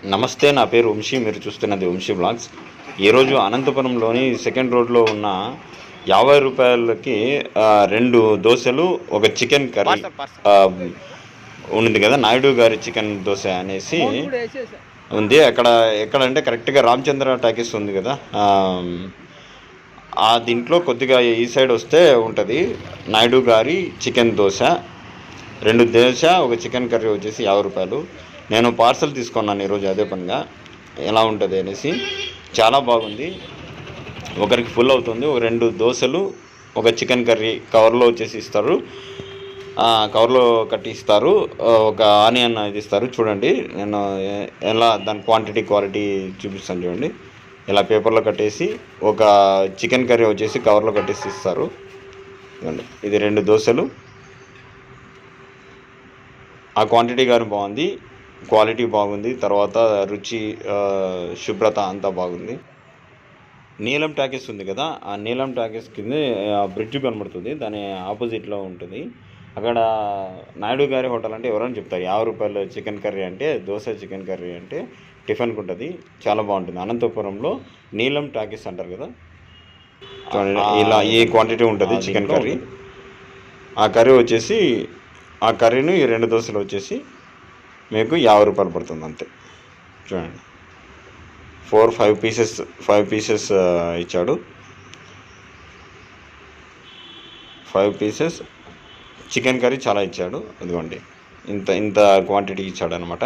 నమస్తే, నా పేరు వంశీ. మీరు చూస్తున్నది వంశీ బ్లాగ్స్. ఈరోజు అనంతపురంలోని సెకండ్ రోడ్లో ఉన్న 50 రూపాయలకి 2 దోశలు, ఒక చికెన్ కర్రీ ఉంది కదా, నాయుడు గారి చికెన్ దోశ అనేసి ఉంది. ఎక్కడంటే కరెక్ట్గా రామచంద్ర టాకీస్ ఉంది కదా, ఆ దీంట్లో కొద్దిగా ఈ సైడ్ వస్తే ఉంటుంది నాయుడు గారి చికెన్ దోశ. 2 దోశ, ఒక చికెన్ కర్రీ వచ్చేసి 50 రూపాయలు. నేను పార్సల్ తీసుకున్నాను ఈరోజు అదే పనిగా, ఎలా ఉంటుంది అనేసి. చాలా బాగుంది. ఒకరికి ఫుల్ అవుతుంది. ఒక 2 దోశలు, ఒక చికెన్ కర్రీ కవర్లో వచ్చేసి ఇస్తారు, కవర్లో కట్టి ఇస్తారు. ఒక ఆనియన్ ఇది ఇస్తారు. చూడండి, నేను ఎలా దాని క్వాలిటీ చూపిస్తాను. చూడండి, ఇలా పేపర్లో కట్టేసి ఒక చికెన్ కర్రీ వచ్చేసి కవర్లో కట్టేసి ఇస్తారు. ఇది 2 దోశలు. ఆ క్వాంటిటీ కానీ బాగుంది, క్వాలిటీ బాగుంది, తర్వాత రుచి, శుభ్రత అంతా బాగుంది. నీలం టాకీస్ ఉంది కదా, ఆ నీలం టాకీస్ కింద బ్రిడ్జ్ కనబడుతుంది, దాని ఆపోజిట్లో ఉంటుంది. అక్కడ నాయుడు గారి హోటల్ అంటే ఎవరైనా చెప్తారు 50 రూపాయలు చికెన్ కర్రీ అంటే, దోశ చికెన్ కర్రీ అంటే టిఫిన్కి ఉంటుంది. చాలా బాగుంటుంది. అనంతపురంలో నీలం టాకీస్ అంటారు కదా, ఇలా ఈ క్వాంటిటీ ఉంటుంది చికెన్ కర్రీ. ఆ కర్రీ వచ్చేసి, ఆ కర్రీని ఈ 2 దోశలు వచ్చేసి మీకు 50 రూపాయలు పడుతుంది అంతే. చూడండి, 5 పీసెస్ ఇచ్చాడు. 5 పీసెస్ చికెన్ కర్రీ చాలా ఇచ్చాడు. ఇదిగోండి, ఇంత క్వాంటిటీ ఇచ్చాడు అనమాట.